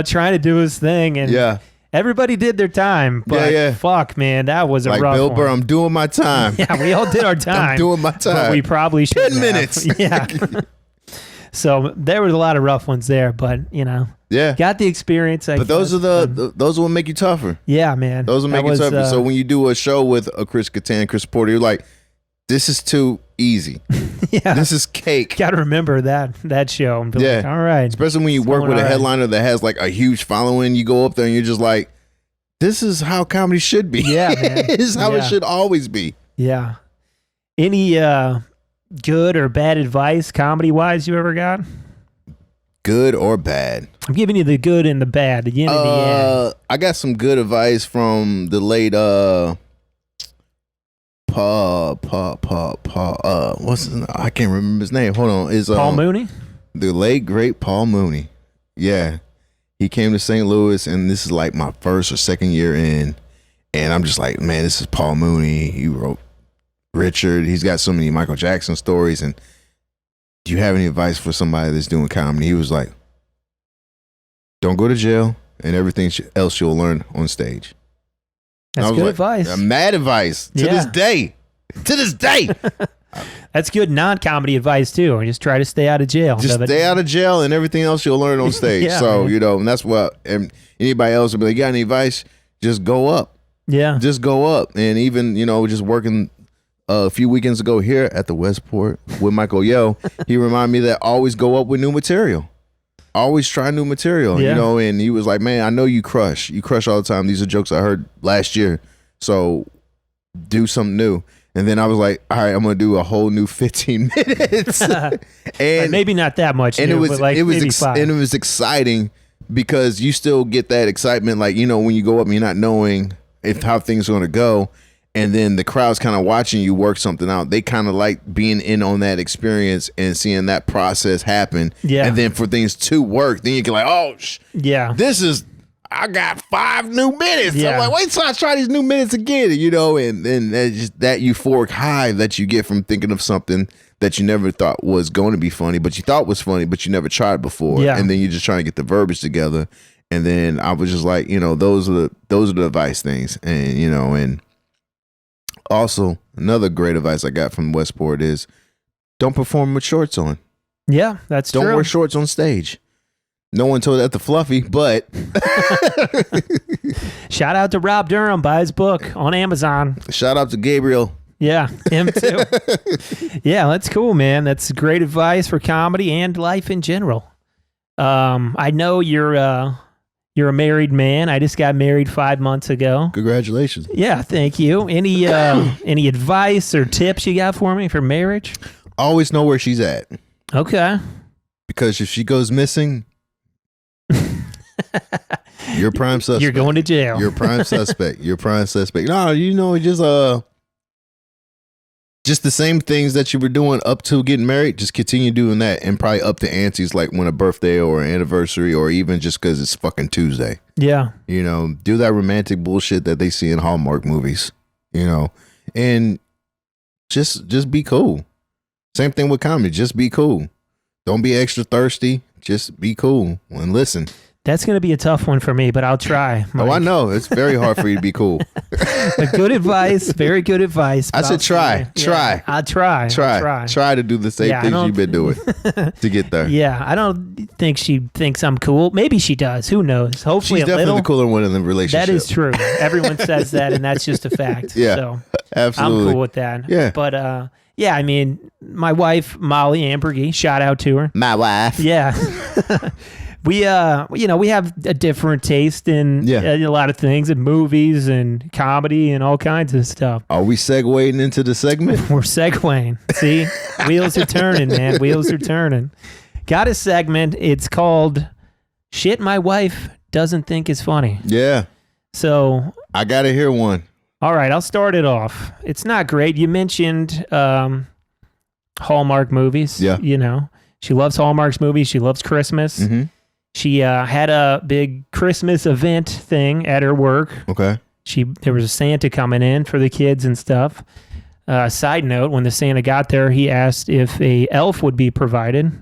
trying to do his thing. And everybody did their time. But fuck, man, that was a rough Bill Burr, one. I'm doing my time. Yeah, we all did our time. I'm doing my time. But we probably should 10 minutes. Yeah. So there was a lot of rough ones there, but got the experience. But those are those will make you tougher. Yeah, man. Those will make you tougher. So when you do a show with a Chris Kattan, Chris Porter, you're like, this is too easy. Yeah, this is cake. Got to remember that show. And be like, all right. Especially when you work with a headliner that has like a huge following, you go up there and you're just like, this is how comedy should be. Yeah, man. This is how it should always be. Yeah. Any good or bad advice, comedy-wise, you ever got? Good or bad? I'm giving you the good and the bad, the yin and the yang. I got some good advice from the late what's his name? I can't remember his name. Hold on. Is Paul Mooney? The late great Paul Mooney. Yeah. He came to St. Louis, and this is like my first or second year in, and I'm just like, man, this is Paul Mooney. He wrote Richard. He's got so many Michael Jackson stories. And do you have any advice for somebody that's doing comedy? He was like, don't go to jail, and everything else you'll learn on stage. That's good advice. Mad advice to this day. To this day. That's good non-comedy advice too. Just try to stay out of jail. Just stay out of jail, and everything else you'll learn on stage. So, and that's what, and anybody else will be like, got any advice? Just go up. Yeah. Just go up. And even, just working a few weekends ago here at the Westport with Michael Yo, he reminded me that always go up with new material. Always try new material, and he was like, man, I know you crush all the time. These are jokes I heard last year. So do something new. And then I was like, all right, I'm gonna do a whole new 15 minutes. And maybe not that much. and new, it was but like it was maybe 5. and it was exciting because you still get that excitement, like, you know, when you go up and you're not knowing if how things are gonna go, and then the crowd's kind of watching you work something out. They kind of like being in on that experience and seeing that process happen. Yeah. And then for things to work, then you can like, oh, yeah. this is, I got 5 new minutes. Yeah. I'm like, wait till I try these new minutes again, you know, and then just that euphoric high that you get from thinking of something that you never thought was going to be funny, but you thought was funny, but you never tried before. Yeah. And then you're just trying to get the verbiage together. And then I was just like, you know, those are the advice things. And, you know, and also another great advice I got from Westport is don't perform with shorts on. Yeah, that's Don't true. wear shorts on stage. No one told that to Fluffy, but Shout out to Rob Durham. Buy his book on Amazon. shout out to Gabriel. Yeah, him too. Yeah, that's cool, man. That's great advice for comedy and life in general. I know you're a married man. I just got married 5 months ago. Congratulations. Yeah, thank you. Any advice or tips you got for me for marriage? Always know where she's at, Okay. because if she goes missing, you're prime suspect. You're going to jail. You're prime suspect. You're prime suspect. No, you know, just the same things that you were doing up to getting married. Just continue doing that, and probably up the antes, like when a birthday or an anniversary, or even just because it's fucking Tuesday. Yeah. You know, do that romantic bullshit that they see in Hallmark movies. You know, and just be cool. Same thing with comedy. Just be cool. Don't be extra thirsty. Just be cool and listen. That's going to be a tough one for me, but I'll try. Oh, I Mike. know. It's very hard for you to be cool. But good advice. Very good advice. I but said I'll try. Yeah, I'll try. Try to do the same Yeah, I things don't- you've been doing to get there. Yeah, I don't think she thinks I'm cool. Maybe she does. Who knows? Hopefully She's a definitely little. the cooler one in the relationship. That is true. Everyone says that, and that's just a fact. Yeah, So absolutely. I'm cool with that. Yeah. But yeah, I mean, my wife Molly Ambergy, shout out to her. My wife. Yeah. We we have a different taste in a lot of things, in movies and comedy and all kinds of stuff. Are we segueing into the segment? We're segueing. See, wheels are turning, man. Wheels are turning. Got a segment. It's called "Shit My Wife Doesn't Think Is Funny." Yeah. So I gotta hear one. all right, I'll start it off. It's not great. You mentioned Hallmark movies. Yeah. You know, she loves Hallmark's movies. She loves Christmas. Mm-hmm. She had a big Christmas event thing at her work. Okay. There was a Santa coming in for the kids and stuff. Side note, when the Santa got there, he asked if a elf would be provided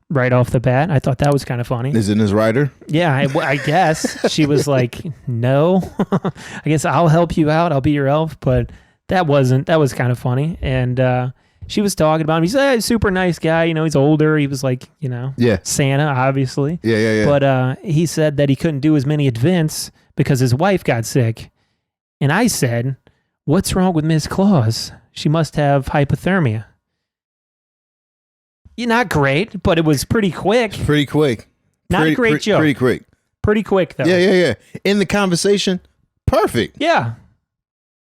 right off the bat. I thought that was kind of funny. Is it his writer? Yeah, I guess. She was like, no, I guess I'll help you out. I'll be your elf. But that was kind of funny. And she was talking about him. He's a super nice guy. You know, he's older. He was like, you know, Santa, obviously. Yeah. But he said that he couldn't do as many events because his wife got sick. And I said, what's wrong with Miss Claus? She must have hypothermia. Not great, but it was pretty quick. Pretty quick. Not a great joke. Pretty quick. Pretty quick, though. Yeah. In the conversation, perfect. Yeah.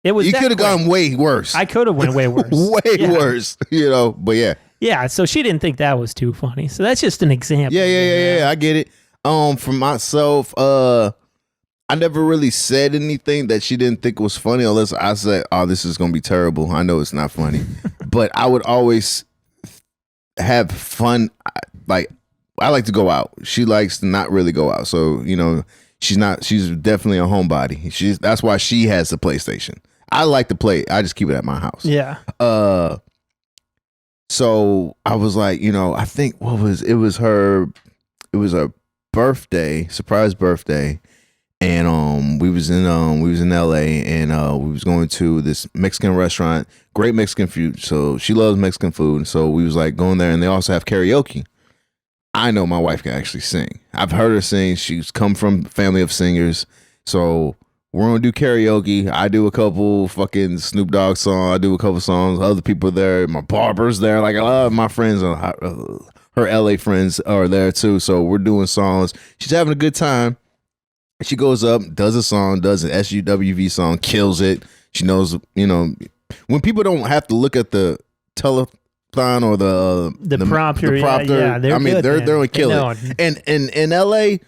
It was. You could have gone way worse. I could have went way worse. Worse, you know, but yeah. Yeah, so she didn't think that was too funny. So that's just an example. Yeah, I get it. For myself, I never really said anything that she didn't think was funny unless I said, oh, this is going to be terrible. I know it's not funny. But I would always have fun. Like, I like to go out. She likes to not really go out. So, you know, she's definitely a homebody. That's why she has the PlayStation. I like to play. I just keep it at my house. Yeah. So I was like, you know, I think it was her birthday, surprise birthday. And we was in LA, and we was going to this Mexican restaurant, great Mexican food. So she loves Mexican food. So we was like going there, and they also have karaoke. I know my wife can actually sing. I've heard her sing. She's come from a family of singers. So we're gonna do karaoke. I do a couple fucking Snoop Dogg songs. I do a couple songs. Other people there. My barber's there. Like, a lot of my friends, her LA friends are there too. So we're doing songs. She's having a good time. She goes up, does a song, does an SUWV song, kills it. She knows, you know, when people don't have to look at the telethon or the prompter. The prompter. Yeah, they're good, they're man. gonna kill it. And in LA,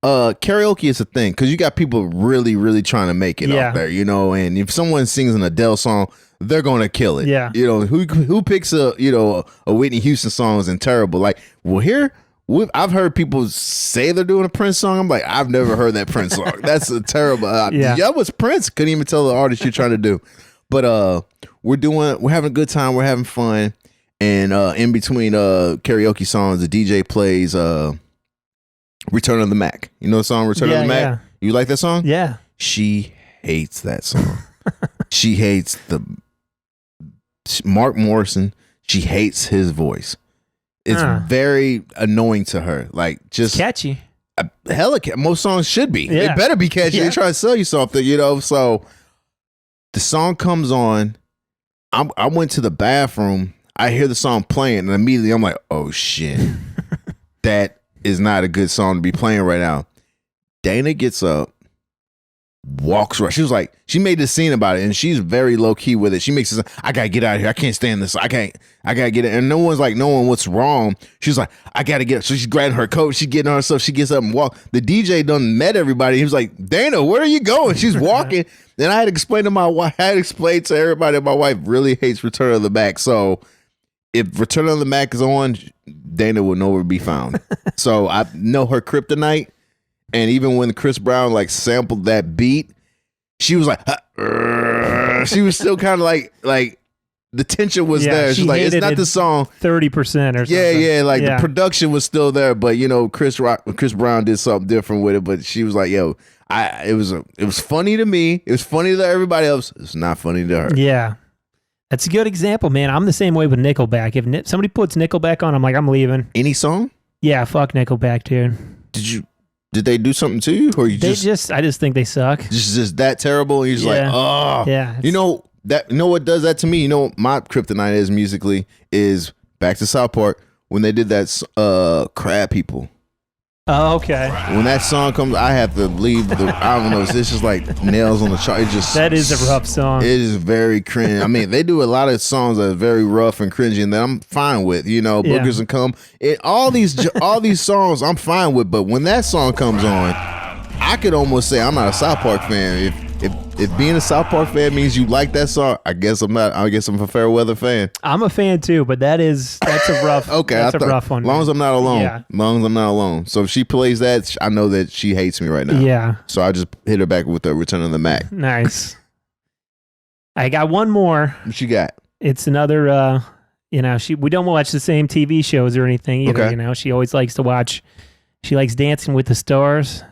karaoke is a thing because you got people really, really trying to make it out there, you know. And if someone sings an Adele song, they're gonna kill it. Yeah, you know who picks a Whitney Houston song isn't terrible. Like, well, here I've heard people say they're doing a Prince song. I'm like, I've never heard that Prince song. That's a terrible. That was Prince. Couldn't even tell the artist you're trying to do. But we're having a good time. We're having fun. And in between karaoke songs, the DJ plays Return of the Mac. You know the song Return of the Mac? Yeah. You like that song? Yeah. She hates that song. She hates Mark Morrison. She hates his voice. It's very annoying to her. Like, just it's catchy. Hella most songs should be. Yeah. They better be catchy. They try to sell you something, you know. So the song comes on. I went to the bathroom. I hear the song playing, and immediately I'm like, oh shit. That is not a good song to be playing right now. Dana gets up, walks right. She was like, she made this scene about it, and she's very low key with it. She makes it, I gotta get out of here. I can't stand this. I gotta get it. And no one's like knowing what's wrong. She's like, I gotta get it. So she's grabbing her coat. She's getting on herself. She gets up and walk. The DJ done met everybody. He was like, Dana, where are you going? She's walking. Then I had to explain to my wife. I had to explain to everybody that my wife really hates Return of the Mac. So if Return of the Mac is on, Dana will nowhere be found. So I know her kryptonite. And even when Chris Brown like sampled that beat, she was like, she was still kind of like the tension was there. She's like, it's not the song 30% or something. Yeah. Like the production was still there, but you know, Chris Brown did something different with it. But she was like, yo, it was funny to me. It was funny to everybody else. It's not funny to her. Yeah. That's a good example, man. I'm the same way with Nickelback. If somebody puts Nickelback on, I'm like, I'm leaving. Any song? Yeah, fuck Nickelback, dude. Did they do something to you, or I just think they suck. Just that terrible. And you're just like, oh, yeah. You know what does that to me? You know, my kryptonite is musically is back to South Park when they did that Crab People. Oh, okay. When that song comes, I have to leave I don't know. It's just like nails on the chart. That is a rough song. It is very cringe. I mean, they do a lot of songs that are very rough and cringy, and that I'm fine with. You know, Boogers and Cum. All these songs I'm fine with. But when that song comes on, I could almost say I'm not a South Park fan. If being a South Park fan means you like that song, I guess I'm not. I guess I'm a fair weather fan. I'm a fan too, but that's a rough. Okay, that's a rough one. As long as I'm not alone. Yeah. As long as I'm not alone. So if she plays that, I know that she hates me right now. Yeah. So I just hit her back with the Return of the Mac. Nice. I got one more. What you got? It's another. We don't watch the same TV shows or anything either. Okay. You know, she always likes to watch. She likes Dancing with the Stars.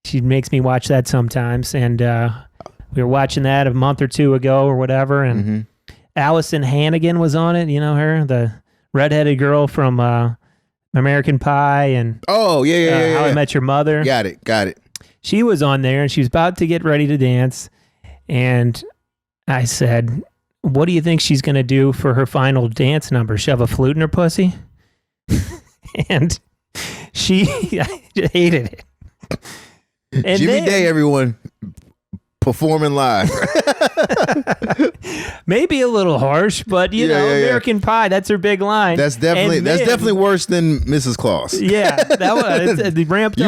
She makes me watch that sometimes, and we were watching that a month or two ago or whatever, and Allison Hannigan was on it. You know her, the redheaded girl from American Pie and How I Met Your Mother. Got it. She was on there, and she was about to get ready to dance, and I said, "What do you think she's going to do for her final dance number? Shove a flute in her pussy?" And she hated it. And Jimmy Day, everyone, performing live. Maybe a little harsh, but you know, American Pie, that's her big line. That's definitely worse than Mrs. Claus. Yeah, that was it ramped up.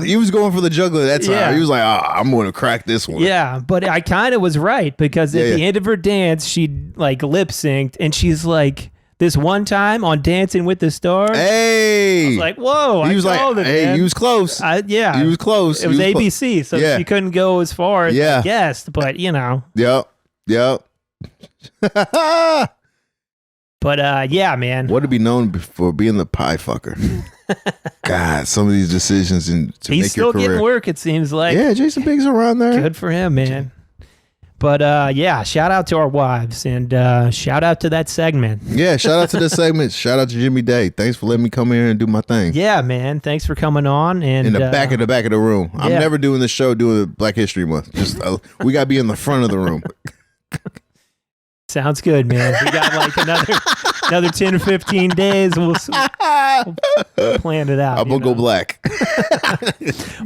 He was going for the juggler that time. Yeah. He was like, I'm going to crack this one. Yeah, but I kind of was right because at the end of her dance, she like lip synced, and she's like, this one time on Dancing with the Stars. Hey, I was like, whoa! He was like, hey, he was close. He was close. It was ABC, so she couldn't go as far as I guessed, but you know. Yep. But yeah, man. What to be known for being the pie fucker? God, some of these decisions to make your career. He's still getting work, it seems like. Yeah, Jason Biggs around there. Good for him, man. But yeah, shout out to our wives and shout out to that segment. Yeah, shout out to this segment. Shout out to Jimmy Day. Thanks for letting me come here and do my thing. Yeah, man. Thanks for coming on. And in the back of the room. I'm never doing this show doing Black History Month. Just we got to be in the front of the room. Sounds good, man. We got like another 10 or 15 days. We'll plan it out. I'm gonna go black.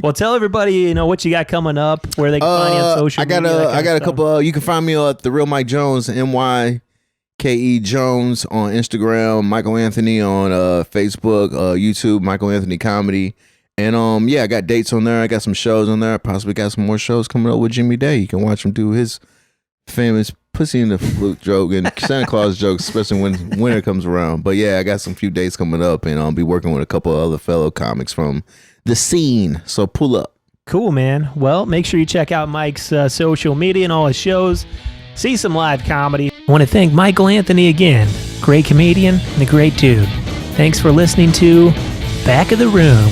Well, tell everybody, what you got coming up, where they can find you on social media. I got a couple. You can find me at The Real Mike Jones, MYKE Jones on Instagram, Mychael Anthony on Facebook, YouTube, Mychael Anthony Comedy. And I got dates on there. I got some shows on there. I possibly got some more shows coming up with Jimmy Day. You can watch him do his famous pussy in the flute joke and Santa Claus jokes, especially when winter comes around. But yeah, I got some few dates coming up, and I'll be working with a couple of other fellow comics from the scene. So pull up. Cool, man. Well, make sure you check out Mike's social media and all his shows. See some live comedy. I want to thank Mychael Anthony again. Great comedian and a great dude. Thanks for listening to Back of the Room.